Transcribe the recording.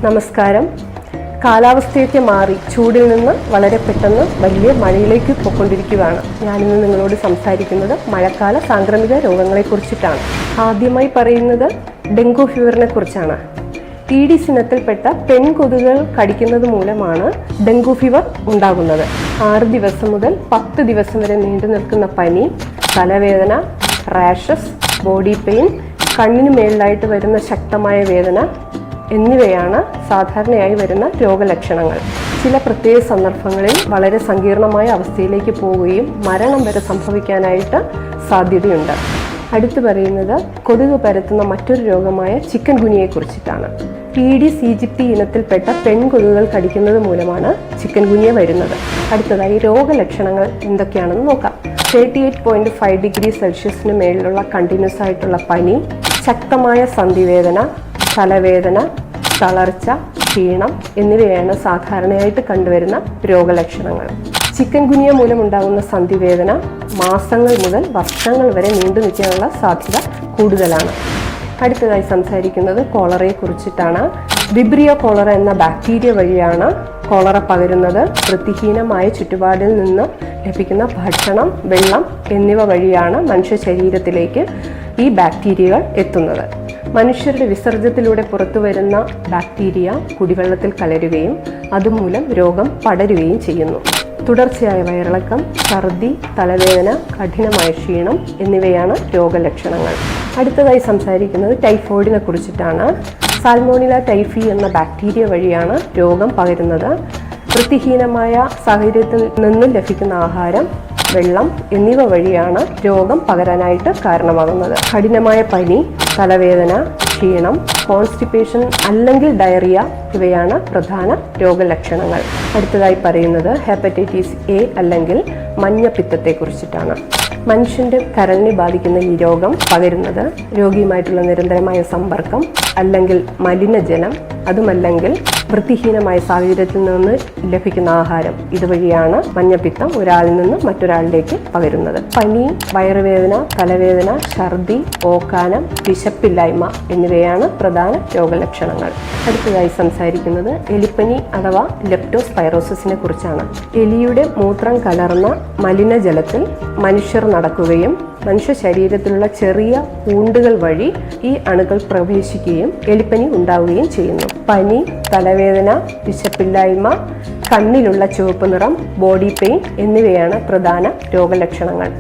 നമസ്കാരം. കാലാവസ്ഥയൊക്കെ മാറി ചൂടിൽ നിന്ന് വളരെ പെട്ടെന്ന് വലിയ മഴയിലേക്ക് പോയിക്കൊണ്ടിരിക്കുകയാണ്. ഞാനിന്ന് നിങ്ങളോട് സംസാരിക്കുന്നത് മഴക്കാല സാംക്രമിക രോഗങ്ങളെക്കുറിച്ചിട്ടാണ്. ആദ്യമായി പറയുന്നത് ഡെങ്കു ഫീവറിനെ കുറിച്ചാണ്. ഈഡിസ് ഇനത്തിൽപ്പെട്ട പെൺകൊതുകുകൾ കടിക്കുന്നത് മൂലമാണ് ഡെങ്കു ഫീവർ ഉണ്ടാകുന്നത്. 6 ദിവസം മുതൽ 10 ദിവസം വരെ നീണ്ടു നിൽക്കുന്ന പനി, തലവേദന, റാഷസ്, ബോഡി പെയിൻ, കണ്ണിന് മേളിലായിട്ട് വരുന്ന ശക്തമായ വേദന എന്നിവയാണ് സാധാരണയായി വരുന്ന രോഗലക്ഷണങ്ങൾ. ചില പ്രത്യേക സന്ദർഭങ്ങളിൽ വളരെ സങ്കീർണമായ അവസ്ഥയിലേക്ക് പോവുകയും മരണം വരെ സംഭവിക്കാനായിട്ട് സാധ്യതയുണ്ട്. അടുത്ത് പറയുന്നത് കൊതുക് പരത്തുന്ന മറ്റൊരു രോഗമായ ചിക്കൻ ഗുനിയെ കുറിച്ചിട്ടാണ്. ഈഡിസ് ഈജിപ്തി ഇനത്തിൽപ്പെട്ട പെൺകൊതുകുകൾ കടിക്കുന്നത് മൂലമാണ് ചിക്കൻ ഗുനിയ വരുന്നത്. അടുത്തതായി രോഗലക്ഷണങ്ങൾ എന്തൊക്കെയാണെന്ന് നോക്കാം. 38.5 ഡിഗ്രി സെൽഷ്യസിന് മേളിലുള്ള കണ്ടിന്യൂസ് ആയിട്ടുള്ള പനി, ശക്തമായ സന്ധിവേദന, തലവേദന, തളർച്ച, ക്ഷീണം എന്നിവയാണ് സാധാരണയായിട്ട് കണ്ടുവരുന്ന രോഗലക്ഷണങ്ങൾ. ചിക്കൻ ഗുനിയ മൂലമുണ്ടാകുന്ന സന്ധിവേദന മാസങ്ങൾ മുതൽ വർഷങ്ങൾ വരെ നീണ്ടു നിൽക്കാനുള്ള സാധ്യത കൂടുതലാണ്. അടുത്തതായി സംസാരിക്കുന്നത് കോളറയെ കുറിച്ചിട്ടാണ്. വിബ്രിയോ കോളറ എന്ന ബാക്ടീരിയ വഴിയാണ് കോളറ പകരുന്നത്. വൃത്തിഹീനമായ ചുറ്റുപാടിൽ നിന്ന് ലഭിക്കുന്ന ഭക്ഷണം, വെള്ളം എന്നിവ വഴിയാണ് മനുഷ്യ ശരീരത്തിലേക്ക് ഈ ബാക്ടീരിയകൾ എത്തുന്നത്. മനുഷ്യരുടെ വിസർജ്യത്തിലൂടെ പുറത്തു വരുന്ന ബാക്ടീരിയ കുടിവെള്ളത്തിൽ കലരുകയും അതുമൂലം രോഗം പടരുകയും ചെയ്യുന്നു. തുടർച്ചയായ വയറിളക്കം, ഛർദി, തലവേദന, കഠിനമായ ക്ഷീണം എന്നിവയാണ് രോഗലക്ഷണങ്ങൾ. അടുത്തതായി സംസാരിക്കുന്നത് ടൈഫോയിഡിനെ കുറിച്ചിട്ടാണ്. സാൽമോണില ടൈഫി എന്ന ബാക്ടീരിയ വഴിയാണ് രോഗം പകരുന്നത്. വൃത്തിഹീനമായ സാഹചര്യത്തിൽ നിന്നും ലഭിക്കുന്ന ആഹാരം, വെള്ളം എന്നിവ വഴിയാണ് രോഗം പകരാനായിട്ട് കാരണമാകുന്നത്. കഠിനമായ പനി, തലവേദന, ക്ഷീണം, കോൺസ്റ്റിപ്പേഷൻ അല്ലെങ്കിൽ ഡയറിയ ഇവയാണ് പ്രധാന രോഗലക്ഷണങ്ങൾ. അടുത്തതായി പറയുന്നത് ഹെപ്പറ്റൈറ്റിസ് എ അല്ലെങ്കിൽ മഞ്ഞപ്പിത്തത്തെ കുറിച്ചിട്ടാണ്. മനുഷ്യന്റെ കരളിനെ ബാധിക്കുന്ന ഈ രോഗം പകരുന്നത് രോഗിയുമായിട്ടുള്ള നിരന്തരമായ സമ്പർക്കം അല്ലെങ്കിൽ മലിനജലം, അതുമല്ലെങ്കിൽ വൃത്തിഹീനമായ സാഹചര്യത്തിൽ നിന്ന് ലഭിക്കുന്ന ആഹാരം ഇതുവഴിയാണ് മഞ്ഞപ്പിത്തം ഒരാളിൽ നിന്ന് മറ്റൊരാളിലേക്ക് പകരുന്നത്. പനി, വയറുവേദന, തലവേദന, ഛർദി, ഓക്കാനം, വിശപ്പില്ലായ്മ എന്നിവയാണ് പ്രധാന രോഗലക്ഷണങ്ങൾ. അടുത്തതായി സംസാരിക്കുന്നത് എലിപ്പനി അഥവാ ലെപ്റ്റോസ്പൈറോസിസിനെ കുറിച്ചാണ്. എലിയുടെ മൂത്രം കലർന്ന മലിനജലത്തിൽ മനുഷ്യർ നടക്കുകയും മനുഷ്യ ശരീരത്തിലുള്ള ചെറിയ പൂണ്ടുകൾ വഴി ഈ അണുക്കൾ പ്രവേശിക്കുകയും എലിപ്പനി ഉണ്ടാവുകയും ചെയ്യുന്നു. പനി, തലവേദന, വിശപ്പില്ലായ്മ, കണ്ണിലുള്ള ചുവപ്പ് നിറം, ബോഡി പെയിൻ എന്നിവയാണ് പ്രധാന രോഗലക്ഷണങ്ങൾ.